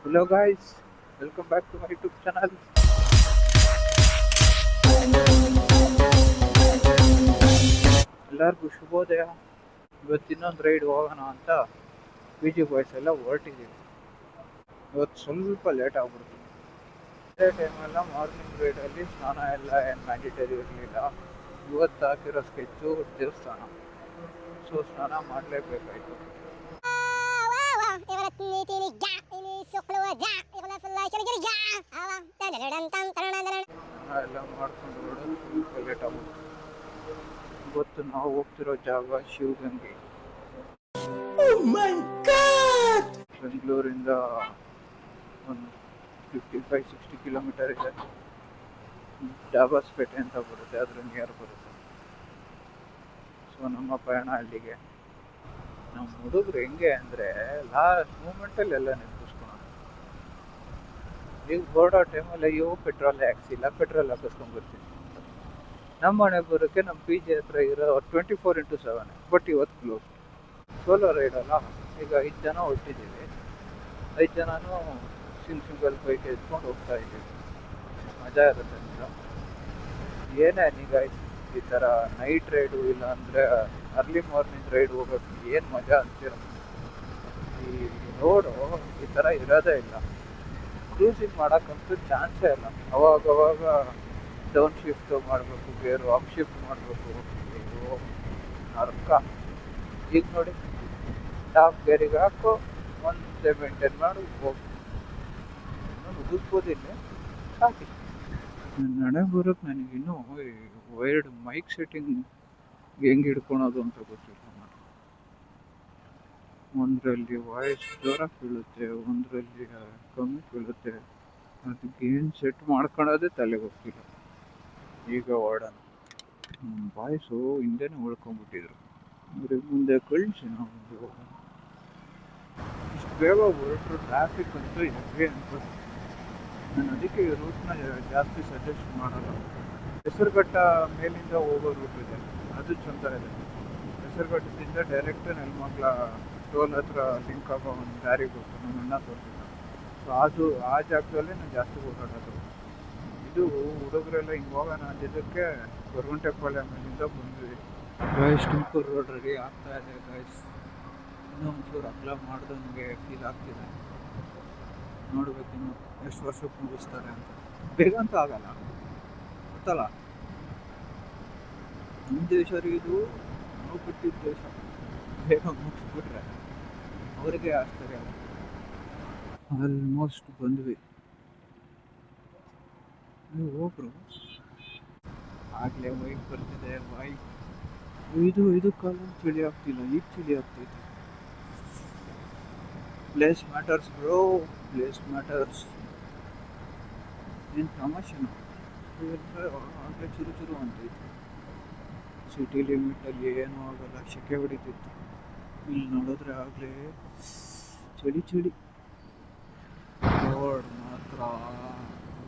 Hello guys, welcome back to my YouTube channel. ಎಲ್ಲರಿಗೂ ಶುಭೋದಯ. ಇವತ್ತು ಇನ್ನೊಂದು ರೈಡ್ ಹೋಗೋಣ ಅಂತ ಪಿ ಜಿ ಬಾಯ್ಸ್ ಎಲ್ಲ ಹೊರಟಿದ್ದೀವಿ. ಇವತ್ತು ಸ್ವಲ್ಪ ಲೇಟ್ ಆಗ್ಬಿಡ್ತು. ಅದೇ ಟೈಮೆಲ್ಲ ಮಾರ್ನಿಂಗ್ ರೈಡಲ್ಲಿ ಸ್ನಾನ ಎಲ್ಲ ಏನು ಮ್ಯಾಂಡಿಟರಿ ಇರಲಿಲ್ಲ. ಇವತ್ತು ಹಾಕಿರೋ ಸ್ಕೆಚ್ಚು ದೇವಸ್ಥಾನ, ಸೊ ಸ್ನಾನ ಮಾಡಲೇಬೇಕಾಯ್ತು. ಎಲ್ಲ ಮಾಡ್ಕೊಂಡು ಹೊರಡೋದು ಸ್ವಲ್ಪ ಲೇಟ್ ಆಗ್ಬಿಡ್ತು. ಇವತ್ತು ನಾವು ಹೋಗ್ತಿರೋ ಜಾಗ ಶಿವಗಂಗೆ. ಬೆಂಗಳೂರಿಂದ ಒಂದು 55-60 ಕಿಲೋಮೀಟರ್ ಇದೆ. ಡಾಬಾಸ್ಪೇಟೆ ಅಂತ ಬರುತ್ತೆ, ಅದ್ರ ನಿಯರ್ ಬರುತ್ತೆ. ಸೊ ನಮ್ಮ ಪಯಣ ಅಲ್ಲಿಗೆ. ನಮ್ಮ ಹುಡುಗರು ಹೆಂಗೆ ಅಂದರೆ ಲಾಸ್ಟ್ ಮೂಮೆಂಟಲ್ಲಿ ಎಲ್ಲ ನೆನಪಿಸ್ಕೊಳೋದು. ಈಗ ಹೊರಡೋ ಟೈಮಲ್ಲಿ ಪೆಟ್ರೋಲ್ ಹಾಕ್ಸಿಲ್ಲ, ಪೆಟ್ರೋಲ್ ಹಾಕಿಸ್ಕೊಂಡ್ಬರ್ತೀನಿ. ನಮ್ಮ ಮನೆ ಬರೋಕ್ಕೆ ನಮ್ಮ ಪಿ ಜಿ ಹತ್ರ ಇರೋ 24x7, ಬಟ್ ಇವತ್ತು ಕ್ಲೋಸ್. ಸೋಲೋ ರೈಡ್ ಅಲ್ಲ. ಈಗ 5 ಜನ ಹೊರಟಿದ್ದೀವಿ. 5 ಜನನೂ ಸಿಂಗಲ್ ಬೈಕ್ ಎತ್ಕೊಂಡು ಹೋಗ್ತಾ ಇದ್ದೀವಿ. ಮಜಾ ಇರುತ್ತೆ ಅಂತ. ಏನೇ ನಿಗಾಯ್ತು ಈ ಥರ ನೈಟ್ ರೈಡು ಇಲ್ಲ ಅಂದರೆ ಅರ್ಲಿ ಮಾರ್ನಿಂಗ್ ರೈಡ್ ಹೋಗೋಕ್ಕೆ ಏನು ಮಜಾ ಅಂತೀರ. ಈ ರೋಡು ಈ ಥರ ಇರೋದೇ ಇಲ್ಲ. ಕ್ರೂಸಿಂಗ್ ಮಾಡೋಕ್ಕಂತೂ ಚಾನ್ಸೇ ಇಲ್ಲ. ಅವಾಗವಾಗ ಡೌನ್ ಶಿಫ್ಟ್ ಮಾಡಬೇಕು, ಗೇರು ಅಪ್ ಶಿಫ್ಟ್ ಮಾಡಬೇಕು. ಅಯ್ಯೋ ನರ್ಕ. ಈಗ ನೋಡಿ, ಟಾಪ್ ಗೇರಿಗೆ ಹಾಕು, ಒಂದೇ ಮೇಂಟೈನ್ ಮಾಡಿ ಹೋಗಿ ಮುಗಿಸ್ಬೋದಿಲ್ಲ. ಸಾಕಿ ನಡೆ ಬರೋಕ್ಕೆ ನನಗಿನ್ನೂ ವೈರ್ಡ್ ಮೈಕ್ ಸೆಟ್ಟಿಂಗ್ ಹೆಂಗೆ ಹಿಡ್ಕೊಳೋದು ಅಂತ ಗೊತ್ತಿಲ್ಲ. ಒಂದರಲ್ಲಿ ವಾಯ್ಸ್ ಜೋರಾಗಿ ಕೇಳುತ್ತೆ, ಒಂದರಲ್ಲಿ ಕಮ್ಮಿ ಕೇಳುತ್ತೆ. ಅದಕ್ಕೆ ಏನು ಸೆಟ್ ಮಾಡ್ಕೊಳೋದೇ ತಲೆಗೆ ಹೋಗ್ತಿಲ್ಲ. ಈಗ ಹೊರಡೋಣ. ವಾಯ್ಸು ಹಿಂದೆನೇ ಉಳ್ಕೊಂಡ್ಬಿಟ್ಟಿದ್ರು. ಅವ್ರಿಗೆ ಮುಂದೆ ಕಳಿಸಿ ನಾವು ಇಷ್ಟು ಬೇಗ ಹೊರಟರು. ಟ್ರಾಫಿಕ್ ಅಂತೂ ಹೆವಿ ಅಂತ. ನಾನು ಅದಕ್ಕೆ ಈ ರೂಟ್ನ ಜಾಸ್ತಿ ಸಜೆಸ್ಟ್ ಮಾಡಲ್ಲ. ಹೆಸರುಘಟ್ಟ ಮೇಲಿಂದ ಹೋಗೋ ರೂಟ್ ಇದೆ, ಅದು ಚೆಂದ ಇದೆ. ಹೆಸರುಘಟ್ಟದಿಂದ ಡೈರೆಕ್ಟ್ ನೆಲಮಂಗಲ ಟೋಲ್ ಹತ್ರ ಲಿಂಕ್ ಆಗೋ ಒಂದು ದಾರಿ ಗೊತ್ತು, ನಮ್ಮ ಅಣ್ಣ ತೋರಿಸಿದ್ದ. ಸೊ ಅದು ಆ ಜಾಗದಲ್ಲೇ ನಾನು ಜಾಸ್ತಿ ಓಡಾಡೋದು. ಇದು ಹುಡುಗರೆಲ್ಲ ಹಿಂಗೆ ಹೋಗೋಣ ಅಂದಿದ್ದಕ್ಕೆ ಗೊರಗುಂಟೆಪಾಳ್ಯ ಮೇಲಿಂದ ಬಂದ್ವಿ. ಗಾಯ್ಸ್, ತುಮಕೂರು ರೋಡ್ ರೆಡಿ ಆಗ್ತಾ ಇದೆ ಗಾಯ್ಸ್. ಇನ್ನೂ ಒಂಚೂರು ಅಗಲ ಮಾಡ್ದಂಗೆ ಫೀಲ್ ಆಗ್ತಿದೆ. ನೋಡ್ಬೇಕಿನ್ನು ಎಷ್ಟು ವರ್ಷಕ್ಕೆ ಮುಗಿಸ್ತಾರೆ ಅಂತ. ಬೇಗ ಅಂತೂ ಆಗಲ್ಲ ಗೊತ್ತಲ್ಲ. ನಮ್ಮ ದೇಶ ಇದು, ನಾವು ಬಿಟ್ಟಿದ್ದ ದೇಶ. ಬೇಗ ಮುಗಿಸ್ಬಿಟ್ರೆ ಅವ್ರಿಗೆ ಆಶ್ಚರ್ಯ. ಆಲ್ಮೋಸ್ಟ್ ಬಂದ್ವಿ. ನೀವು ಹೋಗ್ರು ಆಗಲೇ ವೈಕ್ ಬರ್ತಿದೆ. ವೈಕ್ ಇದು ಕಾಲ ಚಳಿ ಆಗ್ತಿಲ್ಲ, ಈಗ ಚಳಿ ಆಗ್ತೈತೆ. Place matters bro, place matters. ಏನು ತಮಾಷೆನ ಆಗಲೇ ಚುರು ಅಂತೈತೆ. ಸಿಟಿ ಲಿಮಿಟಲ್ಲಿ ಏನೂ ಆಗಲ್ಲ, ಸೆಕೆ ಹೊಡಿತಿತ್ತು. ಇಲ್ಲಿ ನೋಡಿದ್ರೆ ಆಗಲೇ ಚಳಿ. ರೋಡ್ ಮಾತ್ರ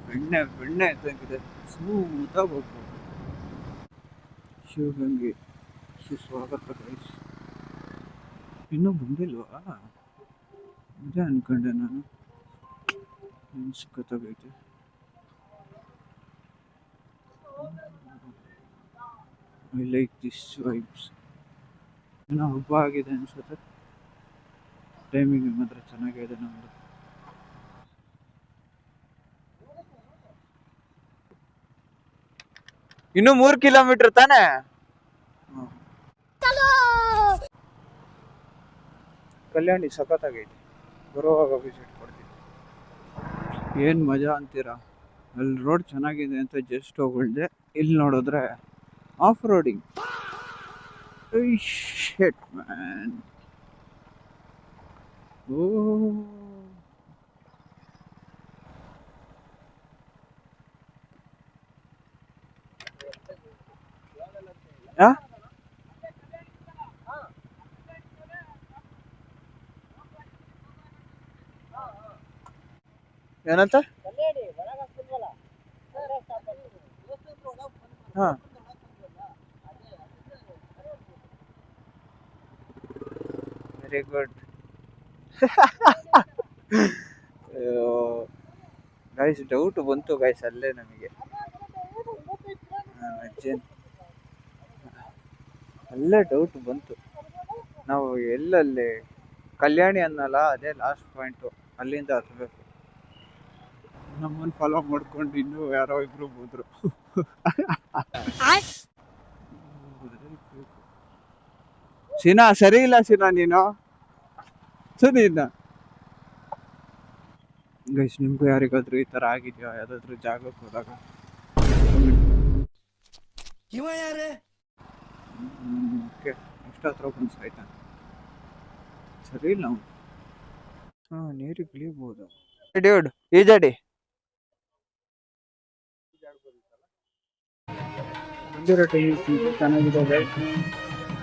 ಬೆಣ್ಣೆ ಇದ್ದಂಗಿದೆ. ಸ್ಮೂತಾಗಿ ಹೋಗ್ಬೋದು. ಶಿವಗಂಗೆ ಸುಸ್ವಾಗತ ಗೈಸ್. ಇನ್ನೂ ಬಂದಿಲ್ವಾ? ಅದೇ ಅನ್ಕೊಂಡೆ ನಾನು. ಏನು ಸಖತ್ತಾಗೈತೆ. I like this vibes. ಏನೋ ಹಬ್ಬ ಆಗಿದೆ ಅನ್ಸುತ್ತೆ. ಟೈಮಿಂಗ್ ಮಾತ್ರ ಚೆನ್ನಾಗಿದೆ ನಮ್ಮದು. ಇನ್ನು 3 ಕಿಲೋಮೀಟರ್ ತಾನೆ. ಕಲ್ಯಾಣಿ ಸಖತ್ತಾಗೈತಿ. ಬರುವಾಗ ವಿಸಿಟ್ ಕೊಡ್ತೀನಿ. ಏನು ಮಜಾ ಅಂತೀರಾ. ಅಲ್ಲಿ ರೋಡ್ ಚೆನ್ನಾಗಿದೆ ಅಂತ ಜಸ್ಟ್ ಹೋಗಿಳ್ದೆ. ಇಲ್ಲಿ ನೋಡಿದ್ರೆ ಆಫ್ ರೋಡಿಂಗ್. ಶಿಟ್ ಮ್ಯಾನ್. ಓ ಏನಂತ? ಹಾ, ವೆರಿ ಗುಡ್. ಗೈಸ್ ಡೌಟ್ ಬಂತು ಗೈಸ್ ಅಲ್ಲೇ ನಮಗೆ. ಅಜ್ಜನ್ ಅಲ್ಲೇ ಡೌಟ್ ಬಂತು. ನಾವು ಎಲ್ಲಲ್ಲಿ ಕಲ್ಯಾಣಿ ಅನ್ನಲ್ಲ, ಅದೇ ಲಾಸ್ಟ್ ಪಾಯಿಂಟು, ಅಲ್ಲಿಂದ ಹತ್ಬೇಕು. ನಮ್ಮನ್ನು ಫಾಲೋ ಮಾಡ್ಕೊಂಡು ಇನ್ನೂ ಯಾರೋ ಇಬ್ರು ಹೋದ್ರು. ಸೀನಾ ಸರಿ ಇಲ್ಲ ಸೀನಾ ನೀನು ಸರಿನಾ. ಗೈಸ್ ನಿಮ್ಗೂ ಯಾರಿಗಾದ್ರೂ ಈ ತರ ಆಗಿದ್ಯಾ ಯಾವ್ದಾದ್ರು ಜಾಗಕ್ಕೆ ಹೋದಾಗ? ಇಷ್ಟ ಹತ್ರ ಬಂದು ಸಾಯ್ತಾನೆ. ಸರಿ ಇಲ್ಲ ಅವನು. ಹಾ ನೀರಿಗೆ ಇಳಿಬಹುದು. ಡ್ಯೂಡ್ ಈಜಾಡಿ ಬಂದಿರೋ ಟೈಮ್ ಚೆನ್ನಾಗಿದೆ.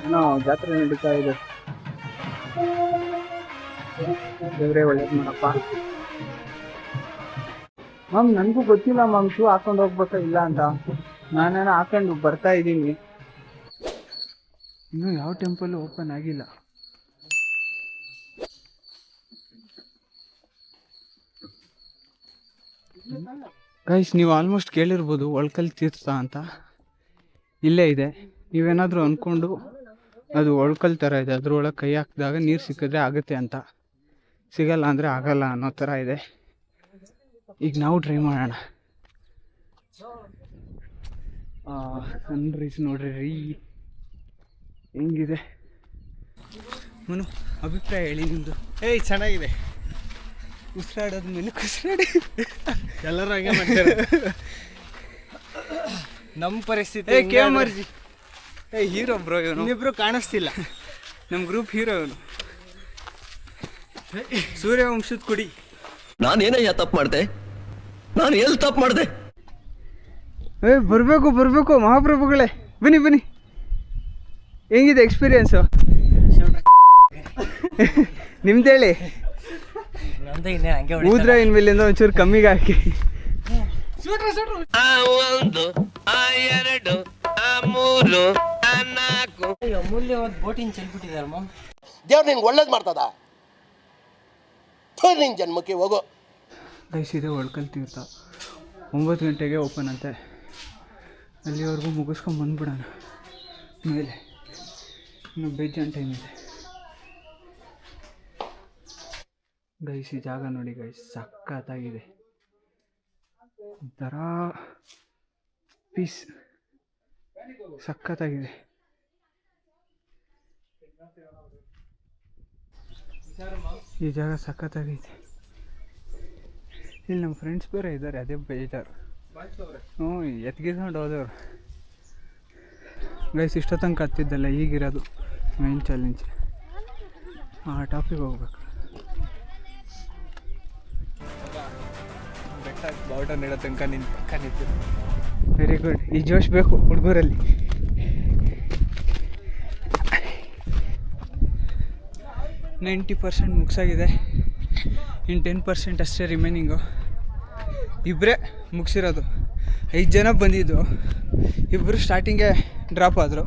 ಏನೋ ಜಾತ್ರೆ ನಡೀತಾ ಇದೆ. ದೇವ್ರೇ ಒಳ್ಳೇದು ಮಾಡಪ್ಪ. ಮ್ಯಾಮ್ ನನಗೂ ಗೊತ್ತಿಲ್ಲ ಮ್ಯಾಮ್, ಶೂ ಹಾಕೊಂಡು ಹೋಗ್ಬೇಕಾ ಇಲ್ಲ ಅಂತ. ನಾನೇನೋ ಹಾಕೊಂಡು ಬರ್ತಾ ಇದ್ದೀನಿ. ಇನ್ನೂ ಯಾವ ಟೆಂಪಲ್ ಓಪನ್ ಆಗಿಲ್ಲ. ಗೈಸ್ ನೀವು ಆಲ್ಮೋಸ್ಟ್ ಕೇಳಿರ್ಬೋದು ಒಳ್ಕಲ್ ತೀರ್ಥ ಅಂತ. ಇಲ್ಲೇ ಇದೆ. ನೀವೇನಾದರೂ ಅಂದ್ಕೊಂಡು ಅದು ಒಳ್ಕಲ್ ಥರ ಇದೆ, ಅದ್ರೊಳಗೆ ಕೈ ಹಾಕಿದಾಗ ನೀರು ಸಿಕ್ಕಿದ್ರೆ ಆಗುತ್ತೆ ಅಂತ, ಸಿಗಲ್ಲ ಅಂದರೆ ಆಗಲ್ಲ ಅನ್ನೋ ಥರ ಇದೆ. ಈಗ ನಾವು ಟ್ರೈ ಮಾಡೋಣ. ಸನ್ರೈಸ್ ನೋಡ್ರಿ ಹೆಂಗಿದೆ. ಮನು ಅಭಿಪ್ರಾಯ ಹೇಳಿ ನಿಮ್ಮದು. ಚೆನ್ನಾಗಿದೆ. ಉಸಿರಾಡೋದ್ಮೇಲೆ ಉಸಿರಾಡಿ ಎಲ್ಲರೂ ಹಂಗೆ ಮಾಡ್ತಾರೆ. ನಮ್ಮ ಪರಿಸ್ಥಿತಿ ಮರ್ಜಿ. ಹೀರೋ ಬ್ರೋ ಇವನು. ಇನ್ನಿಬ್ರು ಕಾಣಿಸ್ತಿಲ್ಲ. ನಮ್ಮ ಗ್ರೂಪ್ ಹೀರೋ ಇವನು. ಸೂರ್ಯವಂಶದ ಕುಡಿ. ನಾನೇನಯ್ಯ ತಪ್ಪು ಮಾಡಿದೆ? ನಾನು ಎಲ್ಲಿ ತಪ್ಪು ಮಾಡಿದೆ? ಬರಬೇಕು ಮಹಾಪ್ರಭುಗಳೇ, ಬನ್ನಿ. ಹೆಂಗಿದೆ ಎಕ್ಸ್ಪೀರಿಯನ್ಸು? ನಿಮ್ದೇಳಿ. ಊದ್ರ ಇನ್ಮೇಲಿಂದ ಒಂಚೂರು ಕಮ್ಮಿಗೆ ಹಾಕಿ. ದೇವ್ರು ನಿನ್ಗೆ ಒಳ್ಳೇದು ಮಾಡ್ತದ. ನಿನ್ ಜನ್ಮಕ್ಕೆ ಹೋಗೋ. ಗೈಸ್ ಇದೆ ಒಳ್ಕಲ್ ತೀರ್ಥ. 9 ಗಂಟೆಗೆ ಓಪನ್ ಅಂತೆ. ಅಲ್ಲಿವರೆಗೂ ಮುಗಿಸ್ಕೊಂಡು ಬಂದ್ಬಿಡೋಣ ಮೇಲೆ. ಇನ್ನು ಬೇಜಾನ್ ಟೈಮ್ ಇದೆ. ಗೈಸ್ ಈ ಜಾಗ ನೋಡಿ ಗೈಸ್, ಸಖತ್ತಾಗಿದೆ. ಒಂಥರ ಪೀಸ್, ಸಖತ್ತಾಗಿದೆ. ಈ ಜಾಗ ಸಖತ್ತಾಗೈತೆ. ಇಲ್ಲಿ ನಮ್ಮ ಫ್ರೆಂಡ್ಸ್ ಬೇರೆ ಇದ್ದಾರೆ, ಅದೇ ಬೇಜಾರು. ಎತ್ಗಿಸ್ಕೊಂಡು ಹೋದವ್ರು. ಗೈಸ್ ಇಷ್ಟ ತನಕ ಹತ್ತಿದ್ದಲ್ಲ, ಈಗಿರೋದು ಮೈನ್ ಚಾಲೆಂಜ್. ಆ ಟಾಪಿಗೆ ಹೋಗ್ಬೇಕು. ಬೆಟ್ಟ ಬಾವುಟ ನೀಡೋ ತನಕ ನಿನ್ನ ಪಕ್ಕ ನಿಂತು. Very good. ಈ ಜೋಶ್ ಬೇಕು ಹುಡುಗರಲ್ಲಿ. ನೈಂಟಿ 90% ಮುಗಿಸಾಗಿದೆ. ಇನ್ನು 10% ಅಷ್ಟೇ ರಿಮೈನಿಂಗು. ಇಬ್ಬರೇ ಮುಗಿಸಿರೋದು. 5 ಜನ ಬಂದಿದ್ದು. ಇಬ್ಬರು ಸ್ಟಾರ್ಟಿಂಗೇ ಡ್ರಾಪ್ ಆದರು.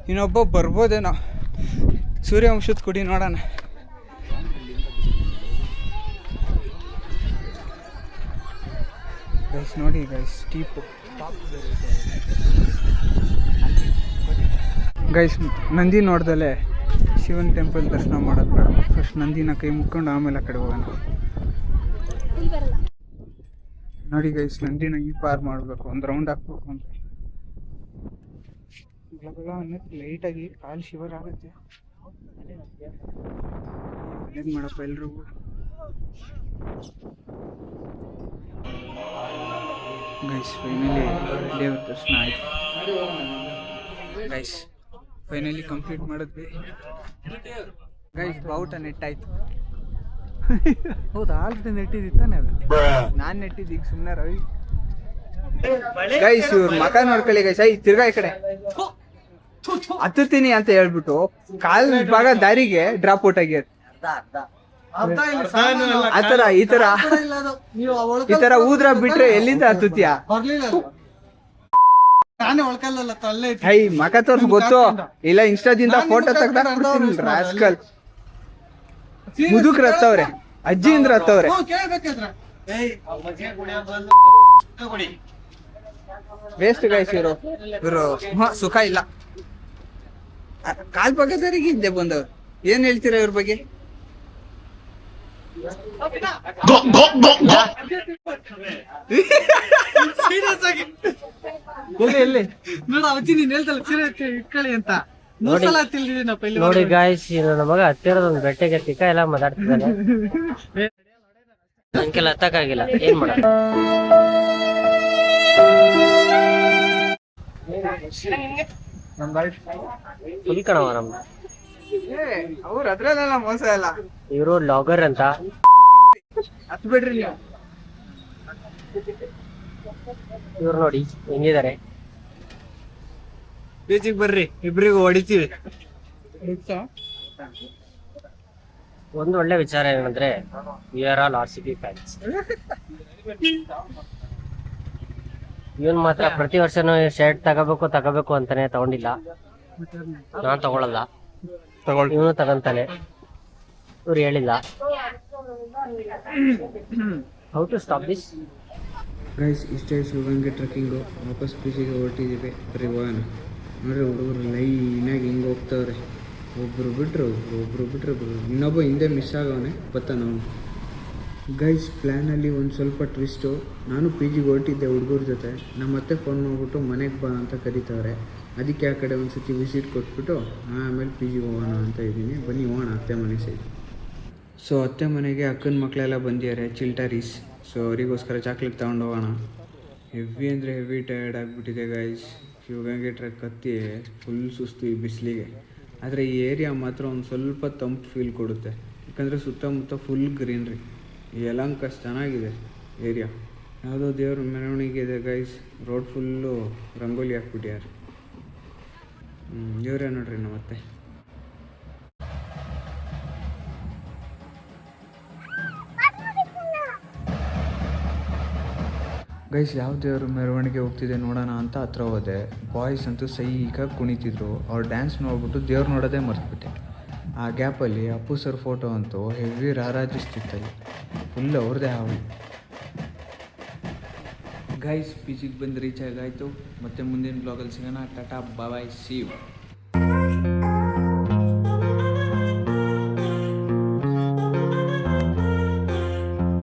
ಇನ್ನೊಬ್ಬ ಬರ್ಬೋದೇನೋ. ಸೂರ್ಯವಂಶದ ಕುಡಿ ನೋಡೋಣ. ಗೈಸ್ ನೋಡಿ ಗೈಸ್ ಸ್ಟೀಪು. ಗೈಸ್ ನಂದಿ ನೋಡ್ದಲೆ ಶಿವನ್ ಟೆಂಪಲ್ ದರ್ಶನ ಮಾಡೋದು ಬೇಡ. ಫಸ್ಟ್ ನಂದಿನ ಕೈ ಮುಕ್ಕೊಂಡು ಆಮೇಲೆ ಆ ಕಡೆ ಹೋಗೋಣ. ನೋಡಿ ಗೈಸ್ ನಂದಿನ ಈ ಪಾರ್ ಮಾಡಬೇಕು, ಒಂದು ರೌಂಡ್ ಹಾಕ್ಬೇಕು ಅಂತ. ಅನ್ನೋದು ಲೈಟಾಗಿ ಕಾಲು ಶಿವರ್ ಆಗುತ್ತೆ. ಏನು ಮಾಡಪ್ಪ ಎಲ್ರಿಗೂ. ಗೈಸ್ ಫೈನಲಿ ದೇವ್ರ ದರ್ಶನ ಆಯಿತು. ಗೈಸ್ ಫೈನಲಿ ಕಂಪ್ಲೀಟ್ ಮಾಡಿದ್ವಿ. ಗೈಸ್ ಬಾವುಟ ನೆಟ್ಟಾಯ್ತು. ಹೌದು ಆಲ್ರೆಡಿ ನೆಟ್ಟಿದ್ದಾನೆ. ನಾನು ನೆಟ್ಟಿದ್ದು ಈಗ ಸುಮ್ಮನೆ ರವಿ. ಗೈಸ್ ಇವ್ರ ಮಕ ನೋಡ್ಕೊಳ್ಳಿ ಗೈಸ್. ತಿರ್ಗಾ ಈ ಕಡೆ ಹತ್ತುತ್ತೀನಿ ಅಂತ ಹೇಳ್ಬಿಟ್ಟು ಕಾಲ್ ಭಾಗ ದಾರಿಗೆ ಡ್ರಾಪ್ ಔಟ್ ಆಗ್ಯದ. ಆತರ ಈ ತರ ಊದ್ರ ಬಿಟ್ರೆ ಎಲ್ಲಿಂದ ಹತ್ತುತ್ತೀಯಾ? ಹೈ ಮಕ ತೋರ್ಸ್ ಗೊತ್ತು ಇಲ್ಲ. ಇನ್ಸ್ಟಾದಿಂದ ಫೋಟೋ ತೆಗ್ದಾಕ್ಬಿಡ್ತೀನಿ. ರಾಸ್ಕಲ್ ಮುದುಕ್ರು ಹತ್ತವ್ರೆ, ಅಜ್ಜಿ ಇಂದ್ರ ಹತ್ತವ್ರೆ. ವೇಸ್ಟ್ ಗೈಸ್ ಇವರು ಸುಖ ಇಲ್ಲ. ಕಾಲ್ ಪಕ್ಕದವರಿಗೆ ಹಿಂದೆ ಬಂದವ್ರು. ಏನ್ ಹೇಳ್ತೀರಾ ಇವ್ರ ಬಗ್ಗೆ? ಎಲ್ಲಿ ನೋಡ ಅವತ್ತಿ ನೀನ್ ಹೇಳ್ತಲ್ಲ ಸೀರೆ ಇಟ್ಕೊಳ್ಳಿ ಅಂತ ಸಲ ತಿಳಿದಿದ್ದೀನಪ್ಪ ಇಲ್ಲಿ. ನೋಡಿ ಗಾಯ್ಸ್, ನನ್ನ ಮಗ ಹತ್ತಿರದೊಂದು ಬೆಟ್ಟಕ್ಕೆ ತಿಕ್ಕ ಎಲ್ಲ ಮಾತಾಡ್ತಿದ್ದಾನೆ. ನಂಗೆಲ್ಲ ಹತ್ತಕ್ಕಾಗಿಲ್ಲ, ಏನ್ ಮಾಡೋದು? ಫುಲ್ ಕಣವ ನಮ್ದು. ಅವ್ರು ಅದ್ರಲ್ಲೆಲ್ಲ ಮೋಸ ಇಲ್ಲ. ಇವರು ಲಾಗರ್ ಅಂತ. ಹತ್ ಬಿಡ್ರಿ ನೀವು. ಇವ್ರು ನೋಡಿ ಹೆಂಗಿದ್ದಾರೆ. ಬೀಚಿಗೆ ಬರ್ರಿ, ಇಬ್ರಿಗೂ ಹೊಡಿತೀವಿ. ಒಂದು ಒಳ್ಳೆ ವಿಚಾರ ಏನಂದ್ರೆ we are all RCB fans. ಇವನ್ ಮಾತ್ರ ಪ್ರತಿ ವರ್ಷನೂ ಶರ್ಟ್ ತಗೋಬೇಕು ಅಂತಾನೆ ತಗೊಂಡಿಲ್ಲ. ನಾನ್ ತಗೊಳಲ್ಲ, ಇವನು ತಗೊಂತಾನೆ. ಇವ್ರು ಹೇಳಿಲ್ಲ. How to stop this? Guys, ಇಷ್ಟೇ ಶಿವಗಂಗೆ ಟ್ರೆಕ್ಕಿಂಗು. ವಾಪಸ್ ಪೀಸಿಗೆ ಹೊರಟಿದ್ದೀವಿ. ಬರೀ ಹೋಗೋಣ ನೋಡ್ರಿ. ಹುಡುಗರು ಲೈನಾಗಿ ಹಿಂಗೆ ಹೋಗ್ತವ್ರೆ. ಒಬ್ಬರು ಬಿಟ್ಟರು ಇನ್ನೊಬ್ಬ ಹಿಂದೆ ಮಿಸ್ ಆಗವನೆ, ಬರ್ತಾನೆ ಅವನು. ಗೈಸ್, ಪ್ಲ್ಯಾನಲ್ಲಿ ಒಂದು ಸ್ವಲ್ಪ ಟ್ವಿಸ್ಟು. ನಾನು PGಗೆ ಹೊರಟಿದ್ದೆ ಹುಡುಗರ ಜೊತೆ. ನಮ್ಮ ಅತ್ತೆ ಫೋನ್ ಮಾಡಿಬಿಟ್ಟು ಮನೆಗೆ ಬಾ ಅಂತ ಕರೀತವ್ರೆ. ಅದಕ್ಕೆ ಆ ಕಡೆ ಒಂದು ಸತಿ ವಿಸಿಟ್ ಕೊಟ್ಬಿಟ್ಟು ಆಮೇಲೆ PGಗೆ ಹೋಗೋಣ ಅಂತ ಇದ್ದೀನಿ. ಬನ್ನಿ ಹೋಗೋಣ ಅತ್ತೆ ಮನೆ ಸೈಡ್. ಸೊ ಅತ್ತೆ ಮನೆಗೆ ಅಕ್ಕನ ಮಕ್ಕಳೆಲ್ಲ ಬಂದಿದ್ದಾರೆ, ಚಿಲ್ಟರೀಸ್. ಸೊ ಅವರಿಗೋಸ್ಕರ ಚಾಕ್ಲೇಟ್ ತೊಗೊಂಡು ಹೋಗೋಣ. ಹೆವಿ ಅಂದರೆ ಹೆವಿ ಟಯರ್ಡ್ ಆಗಿಬಿಟ್ಟಿದೆ ಗೈಸ್. ಶಿವಗಂಗೆ ಟ್ರೆಕ್ ಹತ್ತಿ ಫುಲ್ ಸುಸ್ತು ಈ ಬಿಸಿಲಿಗೆ. ಆದರೆ ಈ ಏರಿಯಾ ಮಾತ್ರ ಒಂದು ಸ್ವಲ್ಪ ತಂಪು ಫೀಲ್ ಕೊಡುತ್ತೆ. ಯಾಕಂದರೆ ಸುತ್ತಮುತ್ತ ಫುಲ್ ಗ್ರೀನ್ರಿ. ಈ ಯಲಹಂಕ ಚೆನ್ನಾಗಿದೆ ಏರಿಯಾ. ಯಾವುದೋ ದೇವ್ರ ಮೆರವಣಿಗೆ ಇದೆ ಗೈಸ್. ರೋಡ್ ಫುಲ್ಲು ರಂಗೋಲಿ ಹಾಕ್ಬಿಟ್ಟಾರೆ. ಇವರೇ ನೋಡ್ರಿ ನಮ್ಮತ್ತೆ. ಗೈಸ್, ಯಾವ ದೇವರು ಮೆರವಣಿಗೆ ಹೋಗ್ತಿದೆ ನೋಡೋಣ ಅಂತ ಹತ್ರ ಹೋದೆ. ಬಾಯ್ಸ್ ಅಂತೂ ಸೈಕಾಗಿ ಕುಣಿತಿದ್ರು. ಅವ್ರು ಡ್ಯಾನ್ಸ್ ನೋಡ್ಬಿಟ್ಟು ದೇವ್ರು ನೋಡೋದೇ ಮರ್ತ್ಬಿಟ್ಟೆ. ಆ ಗ್ಯಾಪಲ್ಲಿ ಅಪ್ಪು ಸರ್ ಫೋಟೋ ಅಂತೂ ಹೆವಿ ರಾರಾಜಿಸ್ತಿತ್ತಲ್ಲಿ. ಫುಲ್ ಅವ್ರದ್ದೇ ಹಾವಳಿ. ಗೈಸ್, PGಗೆ ಬಂದು ರೀಚ್ ಆಗಾಯಿತು. ಮತ್ತೆ ಮುಂದಿನ ಬ್ಲಾಗಲ್ಲಿ ಸಿಗೋಣ. ಟಾಟಾ ಬಾಯ್, ಸಿ ಯು.